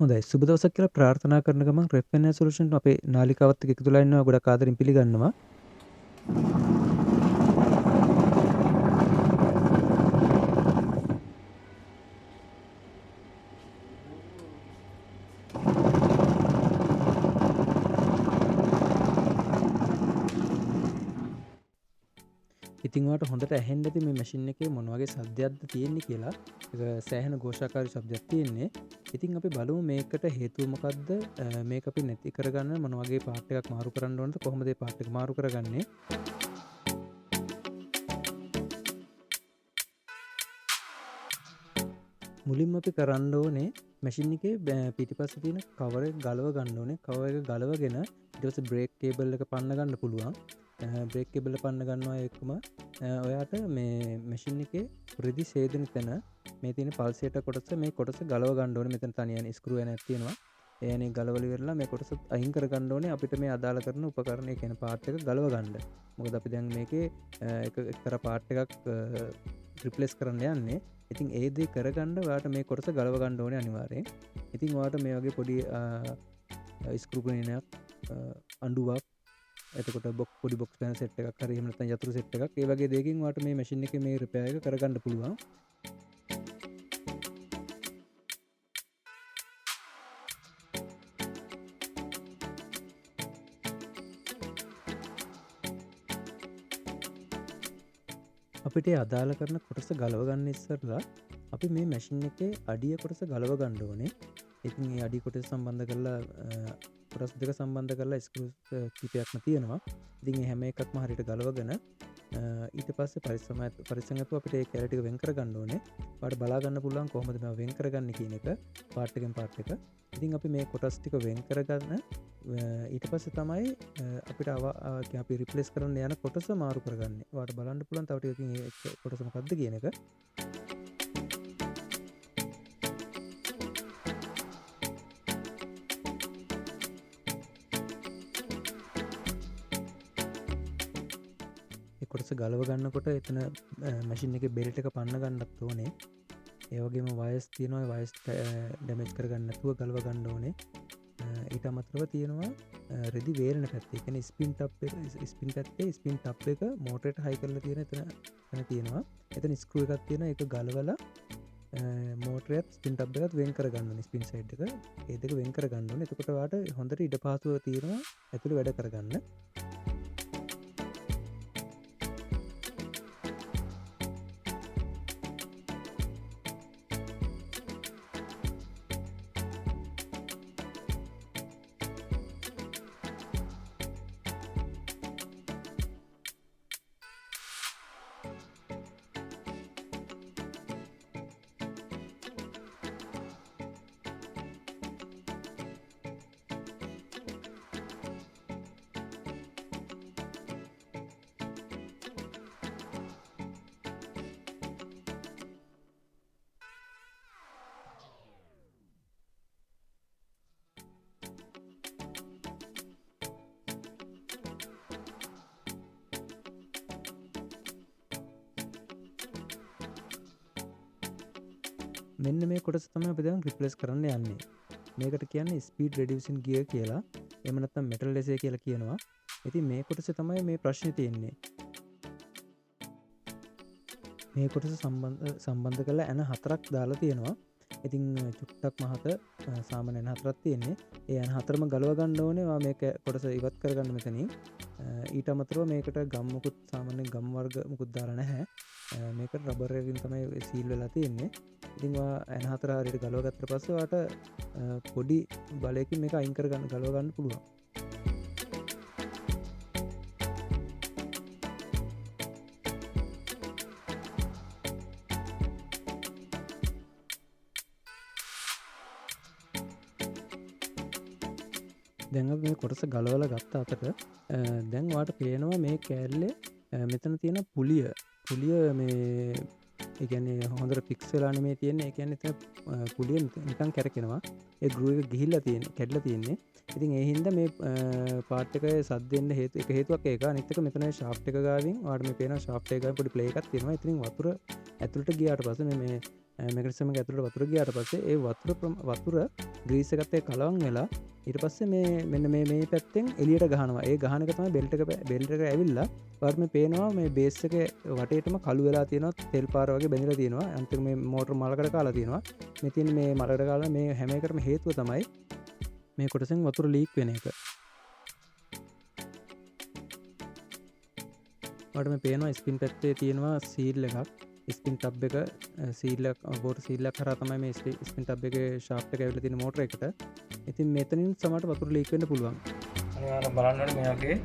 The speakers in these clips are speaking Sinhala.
හොඳයි සුබ දවසක් කියලා ප්‍රාර්ථනා කරන ගමන් රෙෆ්ෆෙනෑ සොලියුෂන් අපේ නාලිකාවත් එක්ක එකතු වෙලා ඉන්නවා ගොඩක් ආදරෙන් පිළිගන්නවා. ඉතින් ඔයාලට හොඳට ඇහෙන්න ඇති මේ මැෂින් එකේ මොන වගේ ශබ්දයක්ද තියෙන්නේ කියලා. ඒක සෑහෙන ഘോഷාකාරී ශබ්දයක් තියෙන්නේ. ඉතින් අපි බලමු මේකට හේතුව මොකද්ද? මේක අපි නැති කරගන්න මොන වගේ පාර්ට් එකක් මාරු කරන්න ඕනද? කොහොමද මේ පාර්ට් එක මාරු කරගන්නේ? මුලින්ම අපි කරන්න ඕනේ මැෂින් එකේ පිටිපස්සේ තියෙන කවර් එක ගලව ගන්න ඕනේ. කවර් එක ගලවගෙන ඊට පස්සේ බ්‍රේක් කේබල් එක පන්න ගන්න පුළුවන්. බ්‍රේක් කේබල් එක පන්න ගන්නවා එක්කම ඔයාට මේ මැෂින් එකේ රිදි ඡේදන තැන මේ තියෙන පල්සේටර් කොටස මේ කොටස ගලව ගන්න ඕනේ. මෙතන තනියම ස්ක්‍රූ එකක් තියෙනවා. ඒ අනේ ගලවල ඉවරලා මේ කොටස අයින් කර ගන්න ඕනේ අපිට මේ අදාළ කරන උපකරණය කියන පාර්ට් එක ගලව ගන්න. මොකද අපි දැන් මේකේ එක්තරා පාර්ට් එකක් රිප්ලේස් කරන්න යන්නේ. ඉතින් ඒ දේ කරගන්න ඔයාට මේ කොටස ගලව ගන්න ඕනේ අනිවාර්යෙන්. ඉතින් ඔයාට මේ වගේ පොඩි ස්ක්‍රූ ග්‍රේනයක් අඬුවක් එතකොට පොඩි බොක්ස් පැන සෙට් එකක් හරි එහෙම නැත්නම් යතුරු සෙට් එකක් ඒ වගේ දෙයකින් ඔයාට මේ මැෂින් එකේ මේ රිපෙයාර් එක කරගන්න පුළුවන්. අපිට අදාළ කරන කොටස ගලව ගන්න ඉස්සරලා අපි මේ මැෂින් එකේ අඩිය කොටස ගලව ගන්න ඕනේ. ඉතින් මේ අඩිය කොටස සම්බන්ධ කරලා කොටස් දෙක සම්බන්ධ කරලා ස්ක්‍රූ කීපයක්ම තියෙනවා. ඉතින් මේ හැම එකක්ම හරියට ගලවගෙන ඊට පස්සේ පරිස්සමෙන් අපිට ඒ කැලේ ටික වෙන් කර ගන්න ඕනේ. ඔයාලට බලා ගන්න පුළුවන් කොහොමද මේවා වෙන් කරගන්නේ කියන එක පාර්ට් එකෙන් පාර්ට් එක. ඉතින් අපි මේ කොටස් ටික වෙන් කරගන්න ඊට පස්සේ තමයි අපිට අපි රිප්ලේස් කරන්න යන කොටස මාරු කරගන්නේ. ඔයාලට බලන්න පුළුවන් තව ටිකකින් ඒ කොටස මොකක්ද කියන එක. ඒ කොටස ගලව ගන්නකොට එතන මැෂින් එකේ බෙල්ට් එක පන්න ගන්නත් ඕනේ. ඒ වගේම වයර්ස් තියෙනවා. ඒ වයර්ස් ඩැමේජ් කරගන්න නැතුව ගලව ගන්න ඕනේ. ඊට අමතරව තියෙනවා රෙදි වේලන පැත්තේ. ඒ කියන්නේ ස්පින් ටප් එක මෝටරයට හයි කරලා තියෙන එතන තියෙනවා. එතන ස්ක්‍රූ එකක් තියෙනවා. ඒක ගලවලා මෝටරයත් ස්පින් ටප් එකත් වෙන් කරගන්න ඕනේ. ස්පින් සයිඩ් එක ඒ දෙක වෙන් කරගන්න ඕනේ. එතකොට ඔයාලට හොඳට ඉඩ පාසුව තියෙනවා ඇතුළේ වැඩ කරගන්න. මෙන්න මේ කොටස තමයි අපි දැන් රිප්ලේස් කරන්න යන්නේ. මේකට කියන්නේ ස්පීඩ් රෙඩියුසින් ගියර් කියලා. එහෙම නැත්නම් මෙටල් ලෙසර් කියලා කියනවා. ඉතින් මේ කොටසේ තමයි මේ ප්‍රශ්නේ තියෙන්නේ. මේ කොටස සම්බන්ධ කරලා ඇන 4ක් දාලා තියෙනවා. ඉතින් චුට්ටක් මහත සාමාන්‍ය ඇන 4ක් තියෙන්නේ. ඒ ඇන 4ම ගලව ගන්න ඕනේ. ඔයා මේක කොටස ඉවත් කරගන්න මෙතනින්. ඊට අමතරව මේකට ගම් මුකුත් සාමාන්‍ය ගම් වර්ග මුකුත් දාලා නැහැ. මේක රබර් එකකින් තමයි සීල් වෙලා තියෙන්නේ. ඉතින් ඔයා ඇන 4 හරියට ගලව ගත්තට පස්සේ ඔයාට පොඩි බලයකින් මේක අයින් කරගන්න ගලව ගන්න පුළුවන්. දැන් අපි මේ කොටස ගලවලා ගත්ත අතර දැන් ඔයාට පේනවා මේ කෑල්ලේ මෙතන තියෙන පුලිය මේ ඒ කියන්නේ හොඳට ෆික්ස් වෙලා නෙමෙයි තියෙන්නේ. ඒ කියන්නේ එතන පුලිය නිකන් කැරකෙනවා. ඒ ග්‍රූ එක ගිහිල්ලා තියෙන්නේ, කැඩලා තියෙන්නේ. ඉතින් ඒ හින්දා මේ පාර්ට් එකේ සද්ද එන්න හේතුවක් ඒක. අනිත් එක මෙතන ෂාෆ්ට් එක ගාවින් ඔයාලට මේ පේන ෂාෆ්ට් එක ගාවින් පොඩි ප්ලේ එකක් තියෙනවා. ඉතින් වතුර ඇතුළට ගියාට පස්සේ මේ මෙකනිසම එක ඇතුළට වතුර ගියාට පස්සේ ඒ වතුර ග්‍රීස් එකත් එක්ක කලවම් වෙලා ඊට පස්සේ මෙන්න මේ පැත්තෙන් එළියට ගහනවා. ඒ ගහන එක තමයි බෙල්ට් එක ඇවිල්ලා ඔයාලට මේ පේනවා මේ බේස් එකේ වටේටම කළු වෙලා තියෙනවා, තෙල් පාර වගේ බැඳලා තියෙනවා. අන්තිම මේ මෝටර මලකඩ කාලා තියෙනවා. මේ තියෙන මේ මලකඩ කාලා මේ හැම එකටම හේතුව තමයි මේ කොටසෙන් වතුර ලීක් වෙන එක. ඔයාලට මේ පේනවා ස්පින් පැත්තේ තියෙනවා සීල් එකක්. ස්පින් ටබ් එක සීල්ලක් බෝට සීල්ලක් කරා තමයි මේ ස්පින් ටබ් එකේ ෂාෆ්ට් එක ඇවිල්ලා තියෙන මෝටර එකට. ඉතින් මෙතනින් සමහරට වතුර ලීක් වෙන්න පුළුවන්. අනිවාර්යෙන් බලන්න ඕනේ මෙයාගේ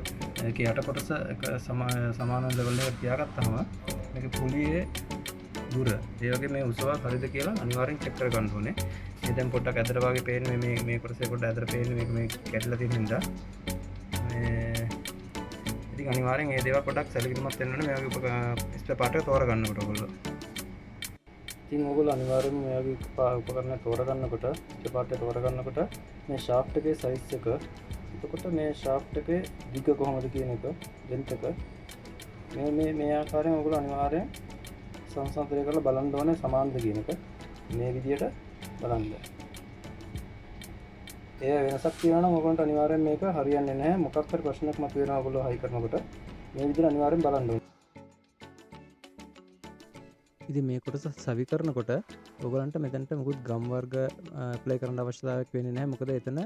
ඒක යට කොටස එක සමාන ලෙවල් එකට තියාගත්තාම මේකේ පුලියේ දුර ඒ වගේ මේ උසවක් හරියද කියලා අනිවාර්යෙන් චෙක් කරගන්න ඕනේ. මේ දැන් පොඩ්ඩක් ඇදලා වගේ පේන්නේ මේ කොටසේ පොඩ්ඩක් ඇදලා පේන්නේ මේක කැඩලා තියෙන හින්දා. ඉතින් අනිවාර්යෙන් මේ දේවල් පොඩ්ඩක් සැලකිලිමත් වෙන්න ඕනේ මෙයාගේ ස්පෙයා පාර්ට් එක තෝරගන්නකොට ඔයගොල්ලෝ. ඉතින් ඔයගොල්ලෝ අනිවාර්යෙන්ම මෙයාගේ උපකරණ තෝරගන්නකොට ස්පෙයා පාර්ට් එක තෝරගන්නකොට මේ ෂාෆ්ට් එකේ සයිස් එක, එතකොට මේ ෂාෆ්ට් එකේ දිග කොහොමද කියන එක, ලෙන්ත් එක මේ ආකාරයෙන් ඔයගොල්ලෝ අනිවාර්යෙන් සංසන්දනය කරලා බලන්න ඕනේ සමානද කියන එක. මේ විදියට බලන්න. ඒ වෙනසක් තියෙනවා නම් ඔයගොල්ලන්ට අනිවාර්යෙන් මේක හරියන්නේ නැහැ. මොකක් හරි ප්‍රශ්නයක් මතුවෙනවා ඔයගොල්ලෝ හයි කරනකොට. මේ විදිහට අනිවාර්යෙන් බලන්න ඕනේ. ඉතින් මේ කොටස සවි කරනකොට ඔයගොල්ලන්ට මෙතනට මුකුත් ගම් වර්ග ඇප්ලයි කරන්න අවශ්‍යතාවයක් වෙන්නේ නැහැ. මොකද එතන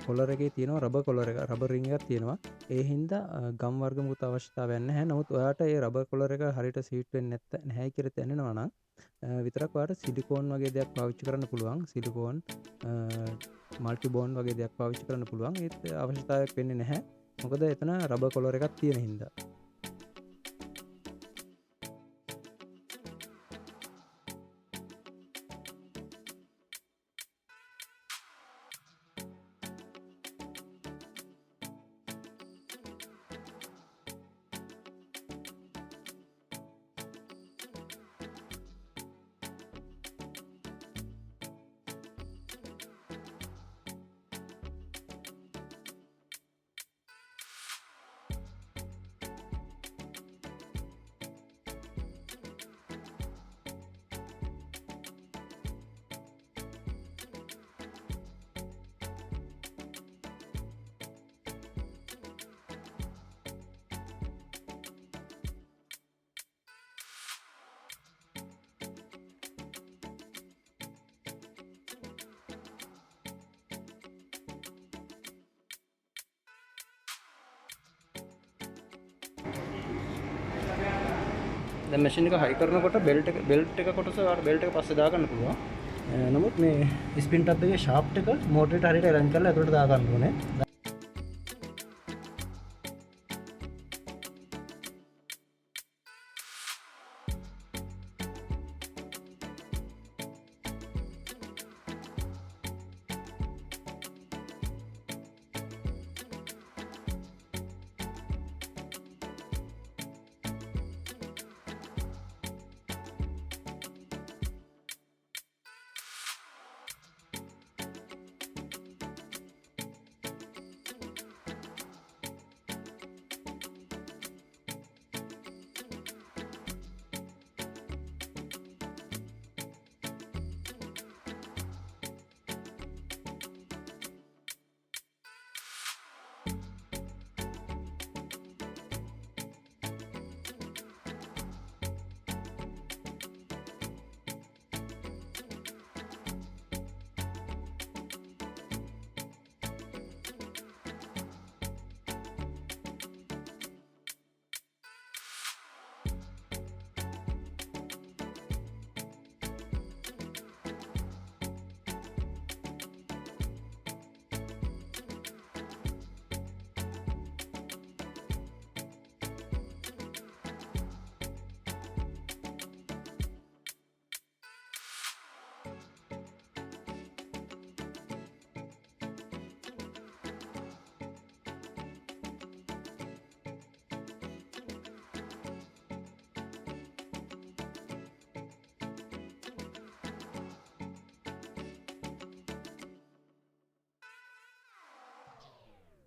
කොලර් එකේ තියෙනවා රබර් කොලර් එක, රබර් රින් එකක් තියෙනවා. ඒ හින්දා ගම් වර්ග මුකුත් අවශ්‍යතාවයක් නැහැ. නමුත් ඔයාට ඒ රබර් කොලර් එක හරියට සීට් වෙන්නේ නැහැ කියලා දැනෙනවා නම් විතරක් ඔයාට සිලිකෝන් වගේ දෙයක් පාවිච්චි කරන්න පුළුවන්. සිලිකෝන් මල්ටි බෝන්ඩ් වගේ දෙයක් පාවිච්චි කරන්න පුළුවන්. ඒත් අවශ්‍යතාවයක් වෙන්නේ නැහැ. මොකද එතන රබර් කොලර් එකක් තියෙන හින්දා. දැන් මැෂින් එක හයි කරනකොට බෙල්ට් එක කොටස ඔයාලට බෙල්ට් එක පස්සේ දාගන්න පුළුවන්. නමුත් මේ ස්පින් ටබ් එකේ ෂාෆ්ට් එක මෝටරේට හරියට අරන් කරලා ඇතුළට දාගන්න ඕනේ.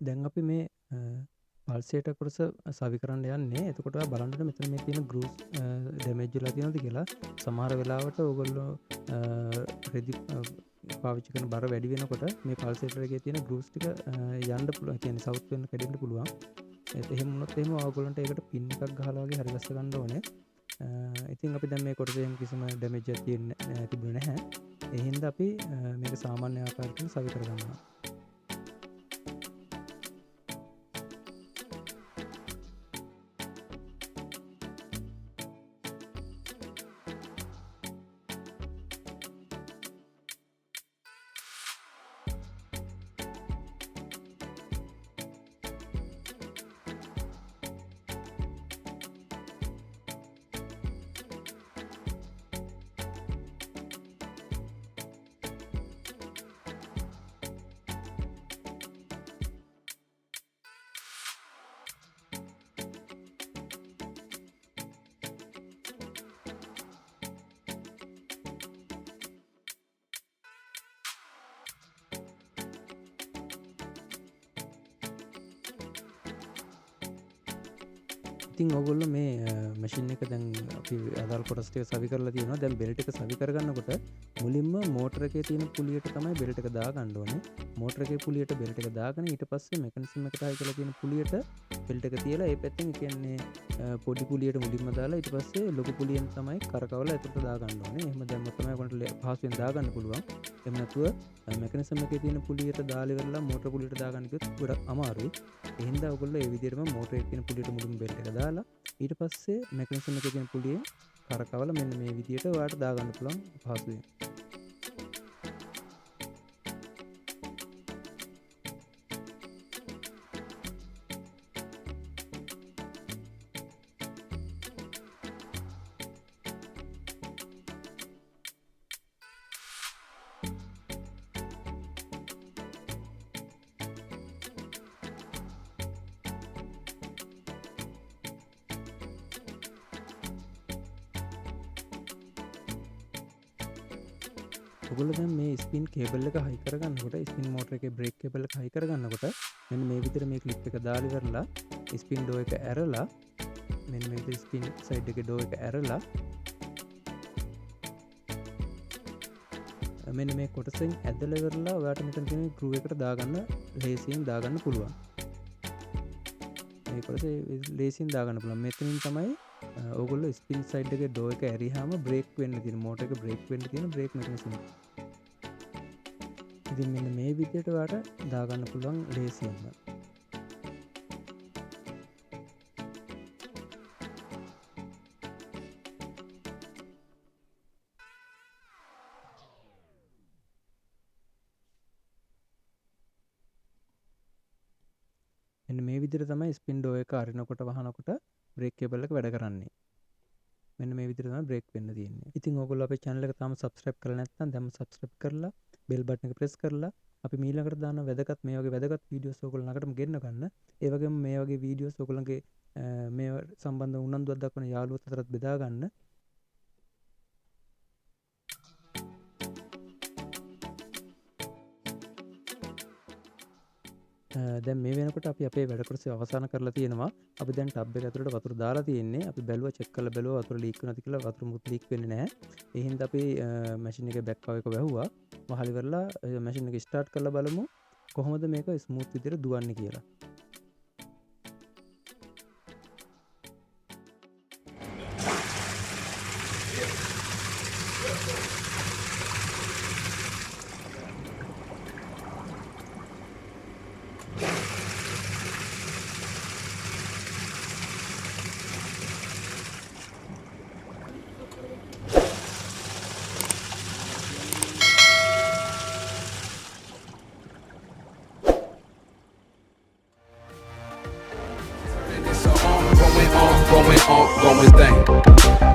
දැන් අපි මේ පල්සේට කොටස සවි කරන්න යන්නේ. එතකොට බලන්න මෙතන මේ තියෙන ගෲස් ඩැමේජ් වෙලා තියෙනවද කියලා. සමහර වෙලාවට ඕගොල්ලෝ රෙදි පාවිච්චි කරන බර වැඩි වෙනකොට මේ පල්සේටර් එකේ තියෙන ගෲස් ටික යන්න පුළුවන්. කියන්නේ සවුත් වෙන්න කැඩෙන්න පුළුවන්. එහෙම වුණොත් එහෙම ඕගොල්ලන්ට ඒකට පින් එකක් ගහලා වගේ හරි ගස්ස ගන්න ඕනේ. ඉතින් අපි දැන් මේ කොටසේ කිසිම ඩැමේජ් එකක් තිබුණේ නැහැ. ඒ හින්දා අපි මේක සාමාන්‍ය ආකාරයකින් සවි කරගන්නවා. ඉතින් ඔයගොල්ලෝ මේ මැෂින් එක දැන් අපි අදාළ කොටස් ටික සවි කරලා තියෙනවා. දැන් බෙල්ට් එක සවි කරගන්නකොට මුලින්ම මෝටර එකේ තියෙන පුලියට තමයි බෙල්ට් එක දාගන්න ඕනේ. මෝටර එකේ පුලියට බෙල්ට් එක දාගෙන ඊට පස්සේ මෙකනිසම් එකට හයි කරලා තියෙන පුලියට බෙල්ට් එක තියලා ඒ පැත්තෙන් කියන්නේ පොඩි පුලියට මුලින්ම දාලා ඊට පස්සේ ලොකු පුලියෙන් තමයි කරකවලා එතකොට දාගන්න ඕනේ. එහෙම දැම්මොත් තමයි ඔයගොල්ලන්ට පහසුවෙන් දාගන්න පුළුවන්. එහෙම නැතුව මෙකනිසම් එකේ තියෙන පුලියට දාලා ඉවරලා මෝටර පුලියට දාගන්න කිව්වොත් ගොඩක් අමාරුයි. ඒ හින්දා ඔයගොල්ලෝ ඒ විදිහටම මෝටර එකේ තියෙන පුලියට මුලින්ම බෙල්ට් එක දාලා ඊට පස්සේ මෙකනිසම් එකේ තියෙන පුලියෙන් කරකවලා මෙන්න මේ විදිහට ඔයාලට දාගන්න පුළුවන් පහසුවෙන්. ඔයගොල්ලෝ දැන් මේ ස්පින් කේබල් එක හයි කරගන්නකොට ස්පින් මෝටර එකේ බ්‍රේක් කේබල් එක හයි කරගන්නකොට මෙන්න මේ විදිහට මේ ක්ලිප් එක දාලා ඉවරලා ස්පින් ඩෝ එක ඇරලා මෙන්න මේ විදිහට ස්පින් සයිඩ් එකේ ඩෝ එක ඇරලා මෙන්න මේ කොටසෙන් ඇදලා ඉවරලා ඔයාලට මෙතන තියෙන ගෲ එකට දාගන්න ලේසියෙන් දාගන්න පුළුවන්. මේ කොටසේ ලේසියෙන් දාගන්න පුළුවන්. මෙතනින් තමයි ඕගොල්ලෝ ස්පින් සයිඩ් එකේ ඩෝ එක ඇරියාම බ්‍රේක් වෙන්න තියෙන මෝටර එක බ්‍රේක් වෙන්න තියෙන බ්‍රේක් මෙකනිසම්. ඉතින් මෙන්න මේ විදිහට ඔයාලට දාගන්න පුළුවන් ලේසියෙන්ම. මෙන්න මේ විදිහට තමයි ස්පින් ඩෝ එක අරිනකොට වහනකොට බ්‍රේක් කේබල් එක වැඩ කරන්නේ. මෙන්න මේ විදිහට තමයි බ්‍රේක් වෙන්න තියෙන්නේ. ඉතින් ඕගොල්ලෝ අපේ channel එක තාම subscribe කරලා නැත්නම් දැන්ම subscribe කරලා bell button එක press කරලා අපි ඊළඟට දාන වැදගත් මේ වගේ වැදගත් වීඩියෝස් ඕගොල්ලෝ ළඟටම ගෙන්න ගන්න. ඒ වගේම මේ වගේ වීඩියෝස් ඕගොල්ලන්ගේ මේ සම්බන්ධ උනන්දුවක් දක්වන යාළුවොත් අතරත් බෙදා ගන්න. දැන් මේ වෙනකොට අපි අපේ වැඩ කොටස අවසන් කරලා තියෙනවා. අපි දැන් ටබ් එක ඇතුළට වතුර දාලා තියෙන්නේ. අපි බැලුවා චෙක් කරලා බැලුවා වතුර ලීක් වෙනවද කියලා. වතුර මුකුත් ලීක් වෙන්නේ නැහැ. ඒ හින්දා අපි මැෂින් එකේ බෑක් කවර් එක වැහුවා. වහලා ඉවරලා මැෂින් එක ස්ටාර්ට් කරලා බලමු කොහොමද මේක ස්මූත් විදිහට දුවන්නේ කියලා. Going thing.